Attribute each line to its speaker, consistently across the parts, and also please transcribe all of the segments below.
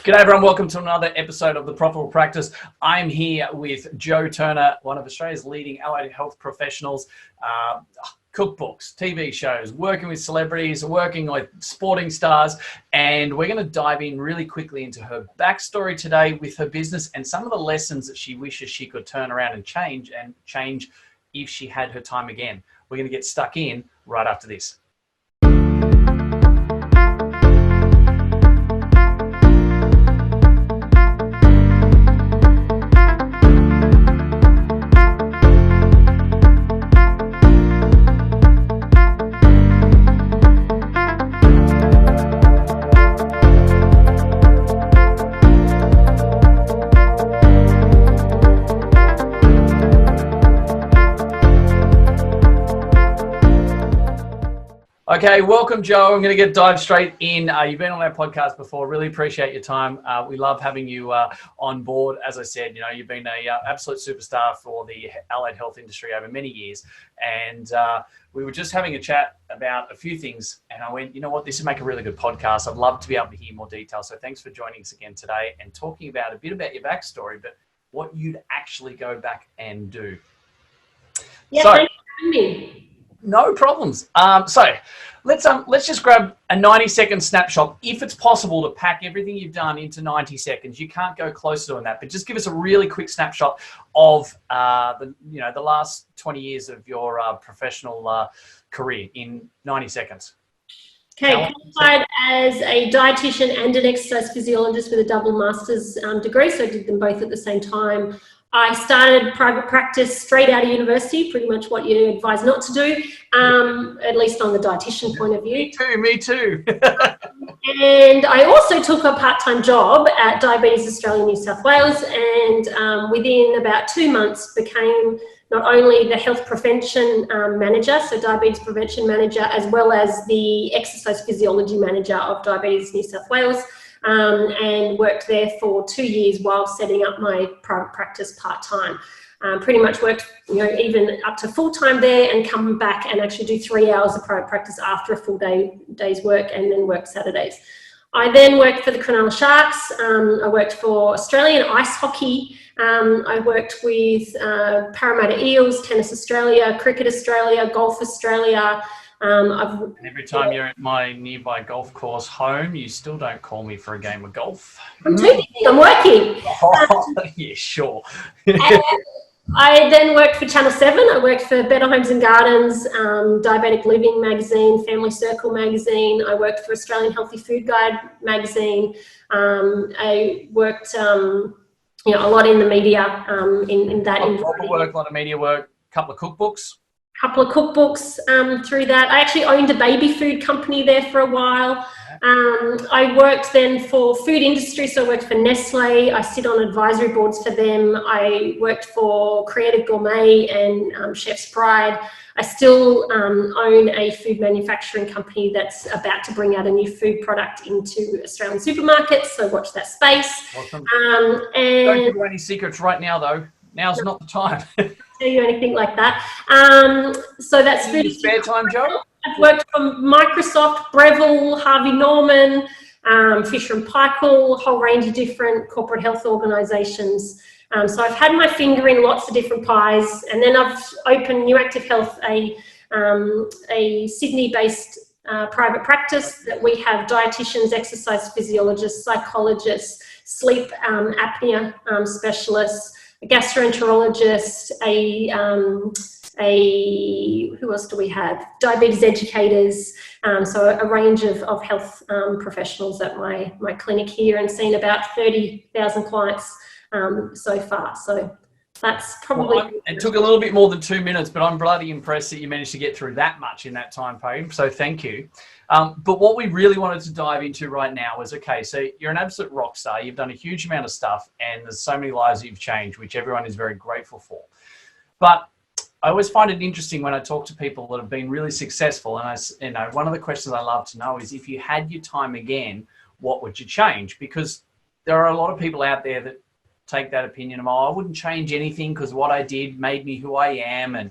Speaker 1: G'day everyone, welcome to another episode of The Profitable Practice. I'm here with Joe Turner, one of Australia's leading allied health professionals, cookbooks, TV shows, working with celebrities, working with sporting stars, and we're going to dive in really quickly into her backstory today with her business and some of the lessons that she wishes she could turn around and change if she had her time again. We're going to get stuck in right after this. Okay, welcome, Joe. I'm going to dive straight in. You've been on our podcast before. Really appreciate your time. We love having you on board. As I said, you've been a absolute superstar for the allied health industry over many years. And we were just having a chat about a few things. And I went, you know what, this would make a really good podcast. I'd love to be able to hear more detail. So thanks for joining us again today and talking about a bit about your backstory, but what you'd actually go back and do.
Speaker 2: Yeah, thanks for having me.
Speaker 1: No problems. So let's just grab a 90-second snapshot. If it's possible to pack everything you've done into 90 seconds, you can't go closer than that. But just give us a really quick snapshot of the last 20 years of your professional career in 90 seconds.
Speaker 2: Okay, qualified as a dietitian and an exercise physiologist with a double master's degree, so I did them both at the same time. I started private practice straight out of university, pretty much what you advise not to do, at least on the dietitian point of view.
Speaker 1: Me too.
Speaker 2: And I also took a part-time job at Diabetes Australia New South Wales, and within about 2 months became not only the health prevention manager, so diabetes prevention manager, as well as the exercise physiology manager of Diabetes New South Wales. And worked there for 2 years while setting up my private practice part-time. Pretty much worked, even up to full-time there and come back and actually do 3 hours of private practice after a full day's work, and then work Saturdays. I then worked for the Cronulla Sharks. I worked for Australian ice hockey. I worked with Parramatta Eels, Tennis Australia, Cricket Australia, Golf Australia.
Speaker 1: Every time you're at my nearby golf course home, you still don't call me for a game of golf.
Speaker 2: I'm too busy, I'm working.
Speaker 1: Yeah, sure.
Speaker 2: I then worked for Channel 7. I worked for Better Homes and Gardens, Diabetic Living magazine, Family Circle magazine. I worked for Australian Healthy Food Guide magazine. I worked a lot in the media in that environment.
Speaker 1: A lot of media work, a couple of cookbooks.
Speaker 2: Through that. I actually owned a baby food company there for a while. I worked then for food industry, so I worked for Nestle. I sit on advisory boards for them. I worked for Creative Gourmet and Chef's Pride. I still own a food manufacturing company that's about to bring out a new food product into Australian supermarkets, so watch that space.
Speaker 1: Awesome.
Speaker 2: And
Speaker 1: don't give away any secrets right now, though. Now's not the time.
Speaker 2: Tell you anything like that. So that's
Speaker 1: in your spare time, Joe?
Speaker 2: I've worked for Microsoft, Breville, Harvey Norman, Fisher and Paykel, a whole range of different corporate health organisations. So I've had my finger in lots of different pies, and then I've opened New Active Health, a Sydney-based private practice that we have dietitians, exercise physiologists, psychologists, sleep apnea specialists, a gastroenterologist, who else do we have? Diabetes educators, so a range of health professionals at my clinic here, and seen about 30,000 clients so far. So that's probably...
Speaker 1: Well, it took a little bit more than 2 minutes, but I'm bloody impressed that you managed to get through that much in that time frame. So thank you. But what we really wanted to dive into right now is, okay, so you're an absolute rock star. You've done a huge amount of stuff, and there's so many lives you've changed, which everyone is very grateful for. But I always find it interesting when I talk to people that have been really successful. And one of the questions I love to know is, if you had your time again, what would you change? Because there are a lot of people out there that take that opinion of, I wouldn't change anything because what I did made me who I am, and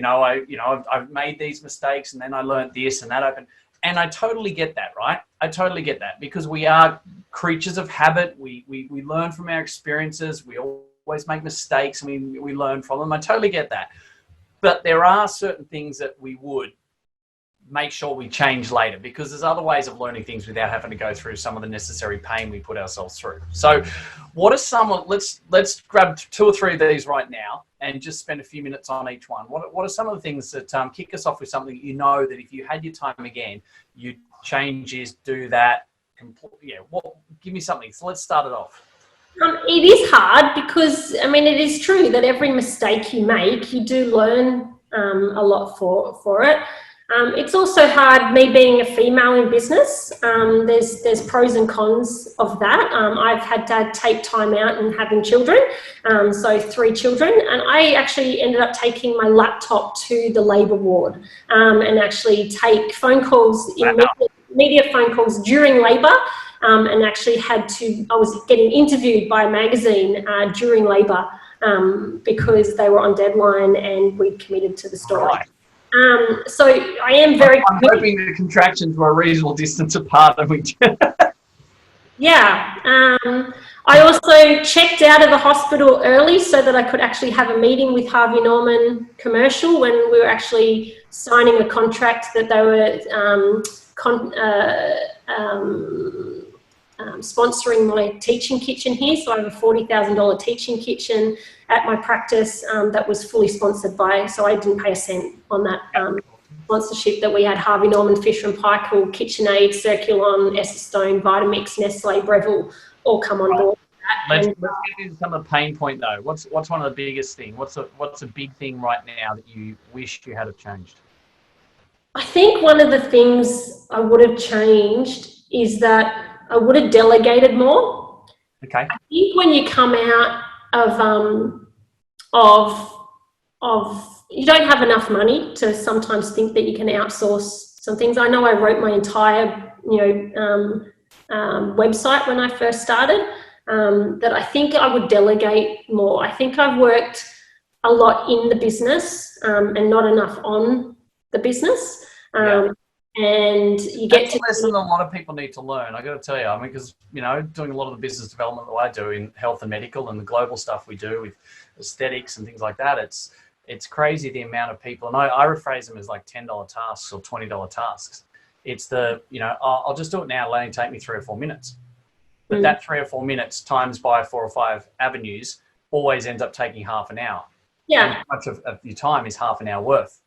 Speaker 1: I've made these mistakes, and then I learned this and that opened. And I totally get that, right? I totally get that, because we are creatures of habit. We learn from our experiences. We always make mistakes and we learn from them. I totally get that. But there are certain things that we would make sure we change later, because there's other ways of learning things without having to go through some of the necessary pain we put ourselves through. So what are some of, let's grab 2 or 3 of these right now and just spend a few minutes on each one. What are some of the things that kick us off with something you know that if you had your time again, you'd change this, do that? Give me something. So let's start it off.
Speaker 2: It is hard because, I mean, it is true that every mistake you make, you do learn a lot for it. It's also hard, me being a female in business. There's pros and cons of that. I've had to take time out and having children, so 3 children, and I actually ended up taking my laptop to the labour ward and actually take phone calls, media phone calls during labour, and actually I was getting interviewed by a magazine during labour because they were on deadline and we'd committed to the story.
Speaker 1: Right.
Speaker 2: So I am very...
Speaker 1: I'm hoping the contractions were a reasonable distance apart.
Speaker 2: Yeah. I also checked out of the hospital early so that I could actually have a meeting with Harvey Norman Commercial when we were actually signing a contract that they were sponsoring my teaching kitchen here. So I have a $40,000 teaching kitchen at my practice that was fully sponsored by, so I didn't pay a cent on that sponsorship that we had. Harvey Norman, Fisher & Paykel, KitchenAid, Circulon, Estestone, Vitamix, Nestle, Breville, all come on board.
Speaker 1: Let's get into some of the pain point though. What's one of the biggest things? What's a big thing right now that you wish you had have changed?
Speaker 2: I think one of the things I would have changed is that I would have delegated more.
Speaker 1: Okay.
Speaker 2: I think when you come out of you don't have enough money to sometimes think that you can outsource some things. I know I wrote my entire website when I first started, that I think I would delegate more. I think I've worked a lot in the business and not enough on the business. And you get
Speaker 1: to... That's a lesson a lot of people need to learn, I got to tell you. I mean, because, doing a lot of the business development that I do in health and medical and the global stuff we do with aesthetics and things like that, it's crazy the amount of people, and I rephrase them as like $10 tasks or $20 tasks. It's the, I'll just do it now, it'll only take me 3 or 4 minutes. But that 3 or 4 minutes times by 4 or 5 avenues always ends up taking half an hour.
Speaker 2: Yeah.
Speaker 1: And how much of your time is half an hour worth?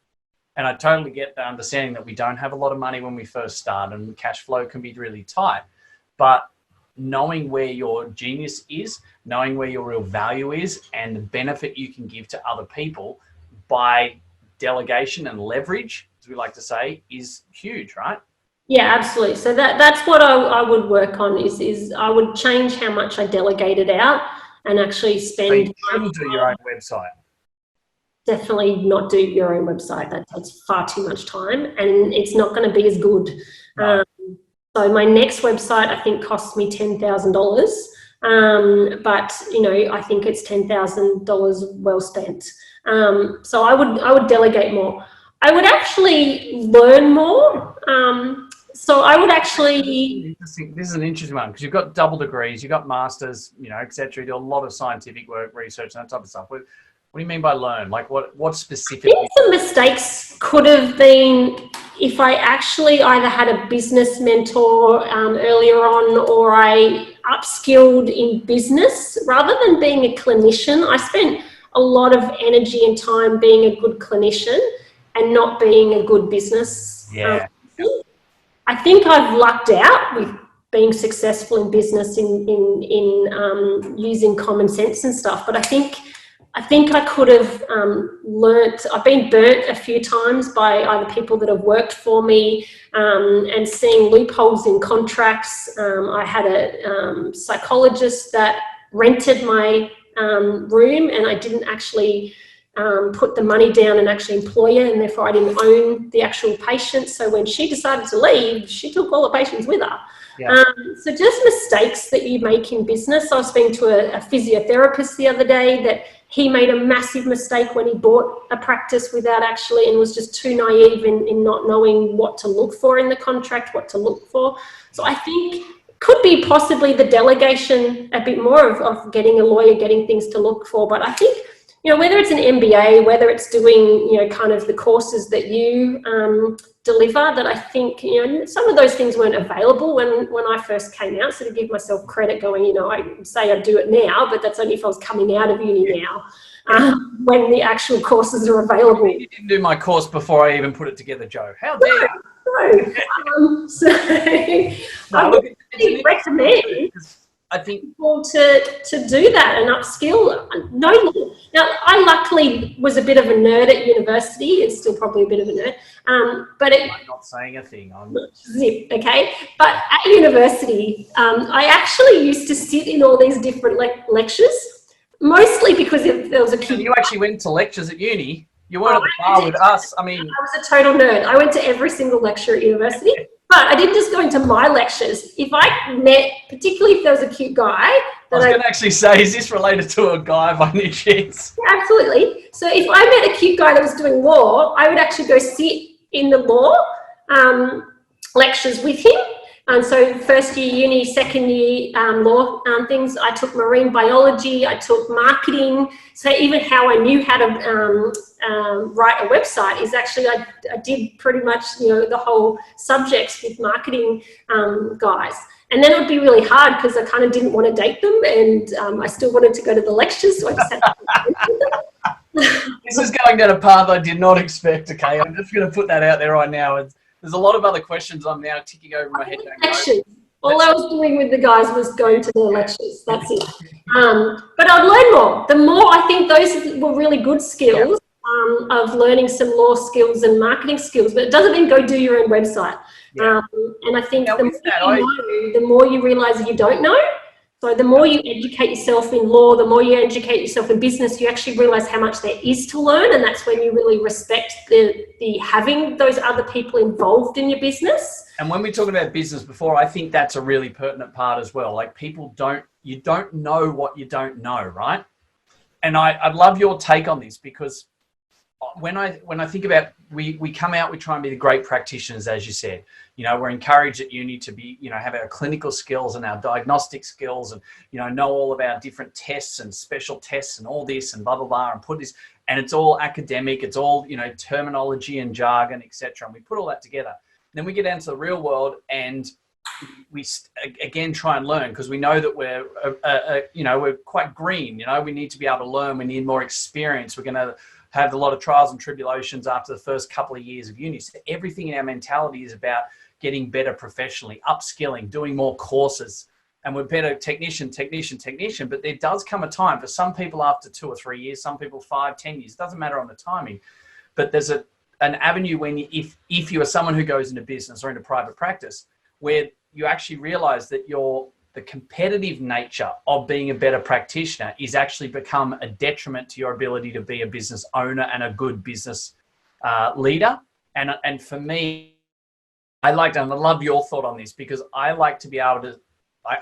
Speaker 1: And I totally get the understanding that we don't have a lot of money when we first start and cash flow can be really tight. But knowing where your genius is, knowing where your real value is and the benefit you can give to other people by delegation and leverage, as we like to say, is huge, right?
Speaker 2: Yeah, absolutely. So that's what I would work on is I would change how much I delegated out and actually spend... So
Speaker 1: you couldn't do your own website?
Speaker 2: Definitely not do your own website. That takes far too much time and it's not going to be as good.
Speaker 1: No.
Speaker 2: So my next website, I think, cost me $10,000. But, I think it's $10,000 well spent. So I would delegate more. I would actually learn more. So I would actually...
Speaker 1: This is an interesting one because you've got double degrees, you've got masters, et cetera. You do a lot of scientific work, research, and that type of stuff. What do you mean by learn? Like what specifically?
Speaker 2: I think some mistakes could have been if I actually either had a business mentor earlier on or I upskilled in business rather than being a clinician. I spent a lot of energy and time being a good clinician and not being a good business.
Speaker 1: Yeah.
Speaker 2: I think I've lucked out with being successful in business in using common sense and stuff, but I think I could have learnt. I've been burnt a few times by either people that have worked for me and seeing loopholes in contracts. I had a psychologist that rented my room and I didn't actually put the money down and actually employ her, and therefore I didn't own the actual patient. So when she decided to leave, she took all the patients with her.
Speaker 1: Yeah.
Speaker 2: So just mistakes that you make in business. I was speaking to a physiotherapist the other day that he made a massive mistake when he bought a practice without actually, and was just too naive in not knowing what to look for in the contract, what to look for. So I think could be possibly the delegation a bit more of getting a lawyer, getting things to look for. But I think, you know, whether it's an MBA, whether it's doing, you know, kind of the courses that you deliver, that I think, you know, some of those things weren't available when I first came out. So to give myself credit going, you know, I say I do it now, but that's only if I was coming out of uni now, when the actual courses are available.
Speaker 1: You didn't do my course before I even put it together, Joe. How dare you?
Speaker 2: So I would really recommend
Speaker 1: I think
Speaker 2: people to do that and upskill. Now, I luckily was a bit of a nerd at university. It's still probably a bit of a nerd, but
Speaker 1: I'm not saying a thing.
Speaker 2: Zip, okay. But at university, I actually used to sit in all these different lectures, mostly because there was a kid.
Speaker 1: And you actually went to lectures at uni. You weren't at the bar with us. I mean,
Speaker 2: I was a total nerd. I went to every single lecture at university, but I didn't just go into my lectures. If I met, particularly if there was a cute guy,
Speaker 1: I was going to actually say, is this related to a guy by any chance?
Speaker 2: Absolutely. So if I met a cute guy that was doing law, I would actually go sit in the law lectures with him. And so first year uni, second year law things, I took marine biology, I took marketing. So even how I knew how to write a website is actually, I did pretty much, you know, the whole subjects with marketing guys. And then it would be really hard because I kind of didn't want to date them, and I still wanted to go to the lectures, so I just had to
Speaker 1: This is going down a path I did not expect, okay? I'm just going to put that out there right now. There's a lot of other questions I'm now ticking over my head.
Speaker 2: Lectures. All I was doing with the guys was going to their lectures. That's it. But I'd learn more. The more, I think those were really good skills of learning some law skills and marketing skills. But it doesn't mean go do your own website.
Speaker 1: Yeah.
Speaker 2: And I think the more you realise you don't know. So the more you educate yourself in law, the more you educate yourself in business, you actually realise how much there is to learn, and that's when you really respect the having those other people involved in your business.
Speaker 1: And when we talk about business before, I think that's a really pertinent part as well. Like you don't know what you don't know, right? And I'd love your take on this, because when I think about, we come out, we try and be the great practitioners, as you said. You know, we're encouraged at uni to be, you know, have our clinical skills and our diagnostic skills, and, you know all of our different tests and special tests and all this and blah, blah, blah, and put this, and it's all academic. It's all, you know, terminology and jargon, etc. And we put all that together. Then we get down to the real world, and we again try and learn, because we know that we're, you know, we're quite green. You know, we need to be able to learn. We need more experience. We're going to have a lot of trials and tribulations after the first couple of years of uni. So everything in our mentality is about getting better professionally, upskilling, doing more courses, and we're better technician. But there does come a time for some people after 2 or 3 years, some people 5, 10 years, doesn't matter on the timing. But there's an avenue when if you are someone who goes into business or into private practice, where you actually realize that the competitive nature of being a better practitioner is actually become a detriment to your ability to be a business owner and a good business leader. And for me, I love your thought on this, because I like to be able to,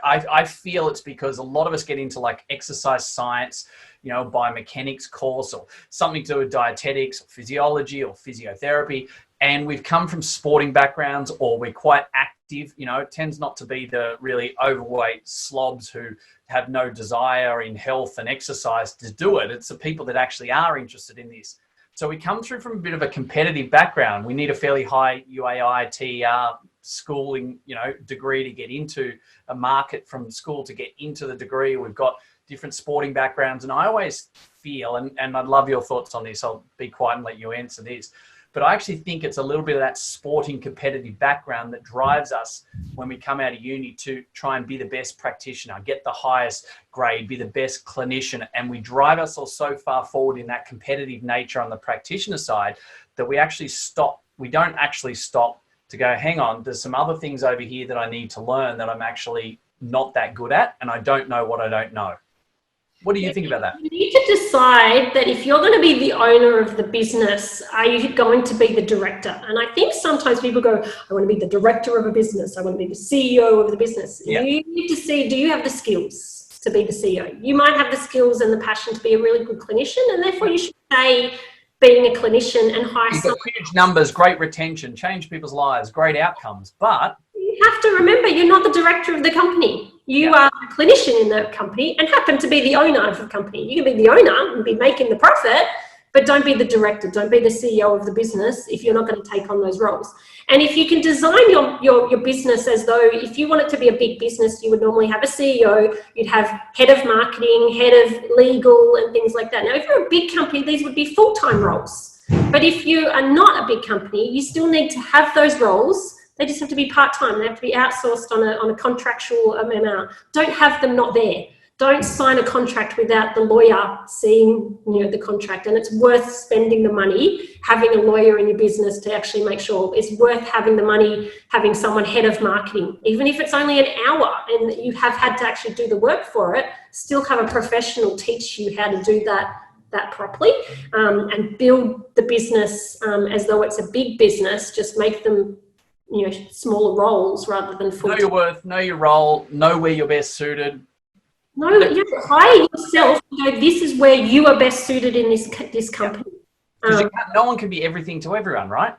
Speaker 1: I feel it's because a lot of us get into like exercise science, you know, biomechanics course or something to do with dietetics or physiology or physiotherapy. And we've come from sporting backgrounds, or we're quite active. You know, it tends not to be the really overweight slobs who have no desire in health and exercise to do it. It's the people that actually are interested in this. So we come through from a bit of a competitive background. We need a fairly high UAI, TER schooling, you know, degree to get into a market from school to get into the degree. We've got different sporting backgrounds. And I always feel, and I'd love your thoughts on this, I'll be quiet and let you answer this, but I actually think it's a little bit of that sporting competitive background that drives us when we come out of uni to try and be the best practitioner, get the highest grade, be the best clinician. And we drive ourselves so far forward in that competitive nature on the practitioner side that we actually stop. We don't actually stop to go, hang on, there's some other things over here that I need to learn that I'm actually not that good at, and I don't know what I don't know. What do you think about that?
Speaker 2: You need to decide that if you're going to be the owner of the business, are you going to be the director? And I think sometimes people go, I want to be the director of a business. I want to be the CEO of the business.
Speaker 1: Yeah.
Speaker 2: You need to see, do you have the skills to be the CEO. You might have the skills and the passion to be a really good clinician, and therefore you should stay being a clinician and hire
Speaker 1: You've
Speaker 2: someone.
Speaker 1: got huge numbers, great retention, change people's lives, great outcomes, but
Speaker 2: You have to remember, you're not the director of the company. You are a clinician in the company and happen to be the owner of the company. You can be the owner and be making the profit, but don't be the director. Don't be the CEO of the business if you're not going to take on those roles. And if you can design your business as though, if you want it to be a big business, you would normally have a CEO, you'd have head of marketing, head of legal and things like that. Now, if you're a big company, these would be full-time roles. But if you are not a big company, you still need to have those roles. They just have to be part-time. They have to be outsourced on a contractual amount. Don't have them not there. Don't sign a contract without the lawyer seeing, the contract. And it's worth spending the money, having a lawyer in your business to actually make sure. It's worth having the money, having someone head of marketing. Even if it's only an hour and you have had to actually do the work for it, still have a professional teach you how to do that properly, and build the business as though it's a big business. Just make them smaller roles rather than full.
Speaker 1: Know your worth, know your role, know where you're best suited.
Speaker 2: No, you have to hire yourself. This is where you are best suited in this company.
Speaker 1: Because no one can be everything to everyone, right?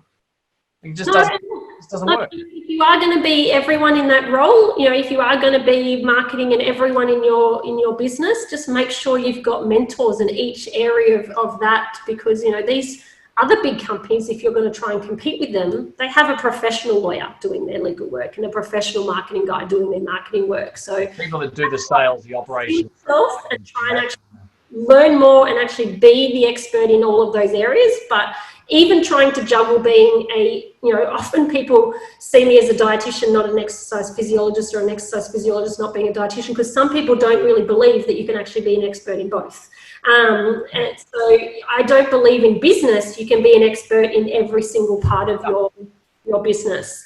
Speaker 1: It just doesn't work.
Speaker 2: If you are going to be everyone in that role, if you are going to be marketing and everyone in your business, just make sure you've got mentors in each area of that, because these other big companies, if you're going to try and compete with them, they have a professional lawyer doing their legal work and a professional marketing guy doing their marketing work. So
Speaker 1: people that do the sales, the operations,
Speaker 2: and try and actually learn more and actually be the expert in all of those areas. But even trying to juggle being often people see me as a dietitian, not an exercise physiologist, or an exercise physiologist not being a dietitian, because some people don't really believe that you can actually be an expert in both. And so I don't believe in business you can be an expert in every single part of your business.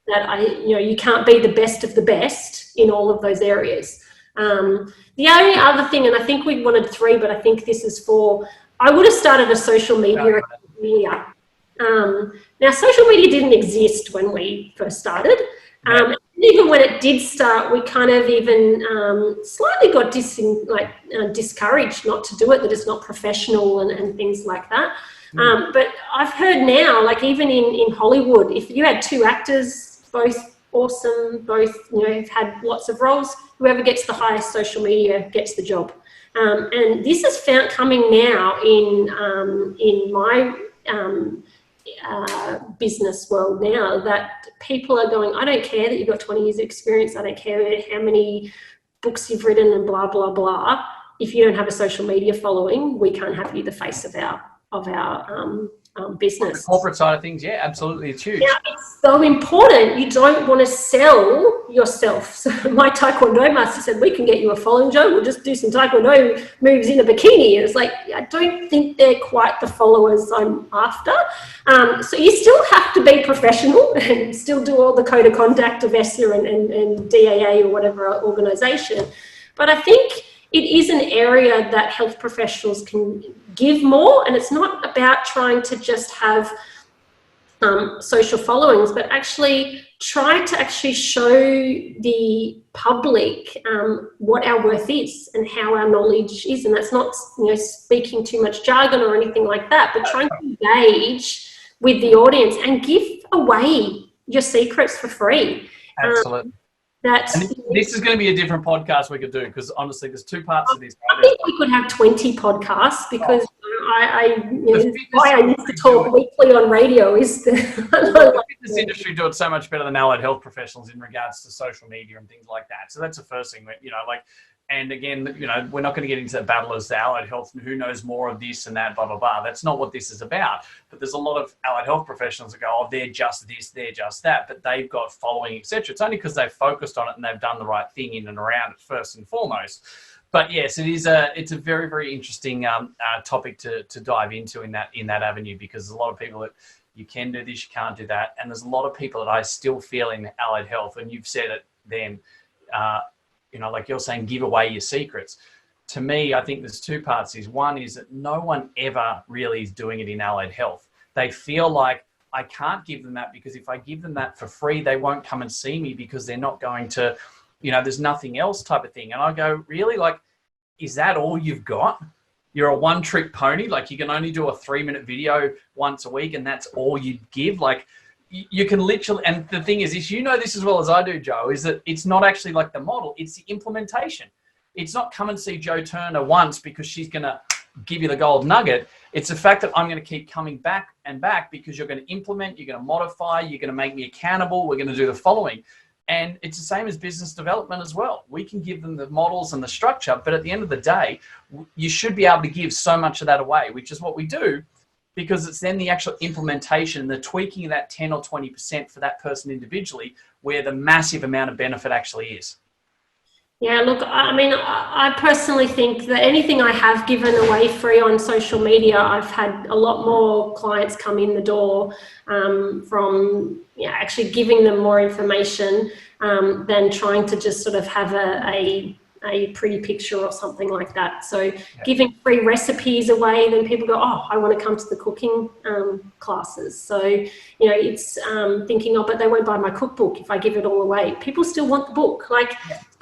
Speaker 2: You can't be the best of the best in all of those areas. The only other thing, and I think we wanted 3, but I think this is 4, I would have started a social media academia. Now, social media didn't exist when we first started. Even when it did start, we kind of even slightly got discouraged not to do it, that it's not professional and things like that. But I've heard now, like even in Hollywood, if you had 2 actors, both awesome, both have had lots of roles, whoever gets the highest social media gets the job. And this is coming now in my business world now, that people are going, I don't care that you've got 20 years of experience, I don't care how many books you've written and blah, blah, blah. If you don't have a social media following, we can't have you the face of our business.
Speaker 1: The corporate side of things, yeah, absolutely, it's huge.
Speaker 2: Now, it's so important. You don't want to sell yourself. So my Taekwondo master said, we can get you a following, Joe. We'll just do some Taekwondo moves in a bikini. And it's like, I don't think they're quite the followers I'm after. So you still have to be professional and still do all the code of conduct of ESSA and DAA or whatever organisation. But I think it is an area that health professionals can give more, and it's not about trying to just have social followings, but actually try to actually show the public what our worth is and how our knowledge is. And that's not speaking too much jargon or anything like that, but trying to engage with the audience and give away your secrets for free.
Speaker 1: Absolutely. This is going to be a different podcast we could do, because honestly, there's 2 parts of this.
Speaker 2: I think we could have 20 podcasts, because why I used to talk weekly on radio is
Speaker 1: the fitness industry do it so much better than allied health professionals in regards to social media and things like that. So that's the first thing, and again, we're not going to get into that battle as the allied health and who knows more of this and that, blah, blah, blah. That's not what this is about. But there's a lot of allied health professionals that go, oh, they're just this, they're just that, but they've got following, etc. It's only because they've focused on it and they've done the right thing in and around it first and foremost. But yes, it's a very, very interesting topic to dive into in that avenue, because there's a lot of people that you can do this, you can't do that. And there's a lot of people that I still feel in allied health, and you've said it then, like you're saying, give away your secrets. To me, I think there's 2 parts. One is that no one ever really is doing it in allied health. They feel like, I can't give them that, because if I give them that for free, they won't come and see me, because they're not going to there's nothing else type of thing. And I go, really? Like, is that all you've got? You're a one-trick pony? Like, you can only do a 3-minute video once a week and that's all you give? Like, you can literally, and the thing is this as well as I do, Joe, is that it's not actually like the model, it's the implementation. It's not come and see Joe Turner once because she's going to give you the gold nugget. It's the fact that I'm going to keep coming back and back because you're going to implement, you're going to modify, you're going to make me accountable, we're going to do the following. And it's the same as business development as well. We can give them the models and the structure, but at the end of the day, you should be able to give so much of that away, which is what we do, because it's then the actual implementation, the tweaking of that 10 or 20% for that person individually, where the massive amount of benefit actually is.
Speaker 2: Yeah, look, I mean, I personally think that anything I have given away free on social media, I've had a lot more clients come in the door from actually giving them more information than trying to just sort of have a pretty picture or something like that. So giving free recipes away, then people go, oh, I want to come to the cooking classes. So, it's thinking, oh, but they won't buy my cookbook if I give it all away. People still want the book.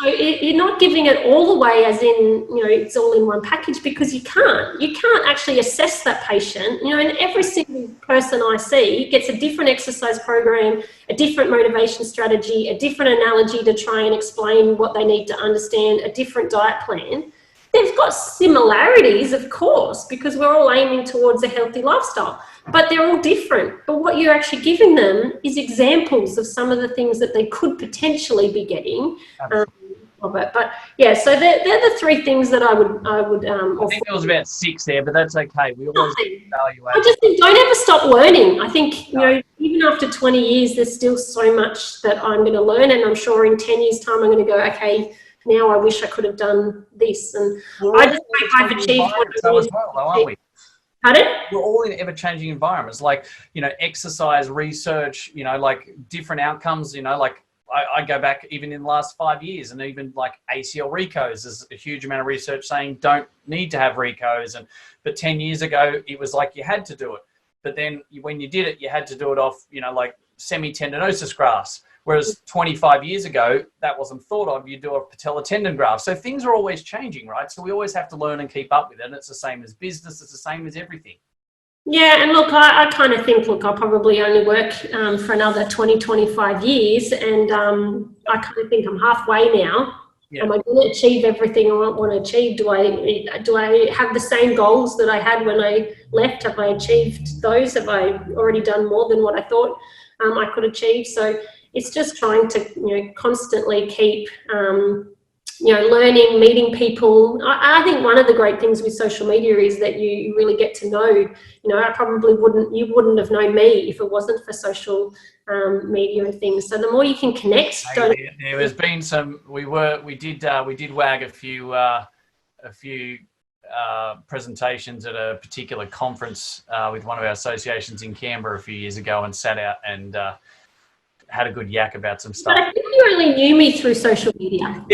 Speaker 2: So you're not giving it all away as in, it's all in one package, because you can't actually assess that patient, and every single person I see gets a different exercise program, a different motivation strategy, a different analogy to try and explain what they need to understand, a different diet plan. They've got similarities, of course, because we're all aiming towards a healthy lifestyle, but they're all different. But what you're actually giving them is examples of some of the things that they could potentially be getting of it. But yeah, so they're the 3 things that I would.
Speaker 1: I think there was about 6 there, but that's okay. We always evaluate.
Speaker 2: I just think don't ever stop learning. I think even after 20 years, there's still so much that I'm going to learn, and I'm sure in 10 years' time, I'm going to go, okay, now I wish I could have done this, and I just think I've achieved what I
Speaker 1: as well, though, aren't we?
Speaker 2: Pardon?
Speaker 1: We're all in ever-changing environments, like exercise, research, like different outcomes. Like I go back even in the last 5 years, and even like ACL recos, there's a huge amount of research saying don't need to have recos, but 10 years ago it was like you had to do it, but then when you did it, you had to do it off like semi-tendinosis grafts. Whereas 25 years ago, that wasn't thought of. You do a patella tendon graft. So things are always changing, right? So we always have to learn and keep up with it. And it's the same as business. It's the same as everything.
Speaker 2: Yeah, and look, I kind of think, I'll probably only work for another 20, 25 years. And I kind of think I'm halfway now. Yeah. Am I going to achieve everything I want to achieve? Do I have the same goals that I had when I left? Have I achieved those? Have I already done more than what I thought I could achieve? So it's just trying to, constantly keep, learning, meeting people. I think one of the great things with social media is that you really get to know, you wouldn't have known me if it wasn't for social media and things. So the more you can connect.
Speaker 1: There has been some, we did wag a few presentations at a particular conference with one of our associations in Canberra a few years ago, and sat out and had a good yak about some stuff.
Speaker 2: But I think you only knew me through social media.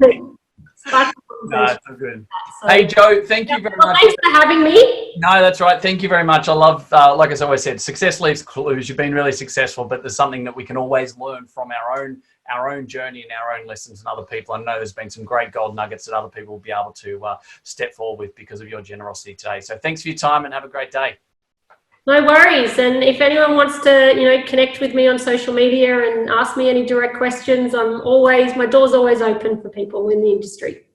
Speaker 1: No, it's all good. Hey, Joe, thank you very much.
Speaker 2: Thanks for having me.
Speaker 1: No, that's right. Thank you very much. I love, like I always said, success leaves clues. You've been really successful, but there's something that we can always learn from our own journey and our own lessons and other people. I know there's been some great gold nuggets that other people will be able to step forward with because of your generosity today. So thanks for your time and have a great day.
Speaker 2: No worries. And if anyone wants to, connect with me on social media and ask me any direct questions, my door's always open for people in the industry.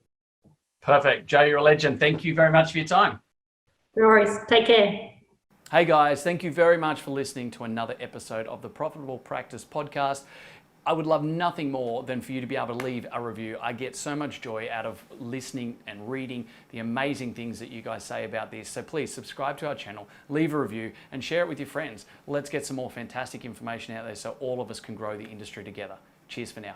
Speaker 1: Perfect. Joe, you're a legend. Thank you very much for your time.
Speaker 2: No worries. Take care.
Speaker 1: Hey guys, thank you very much for listening to another episode of the Profitable Practice Podcast. I would love nothing more than for you to be able to leave a review. I get so much joy out of listening and reading the amazing things that you guys say about this. So please subscribe to our channel, leave a review, and share it with your friends. Let's get some more fantastic information out there so all of us can grow the industry together. Cheers for now.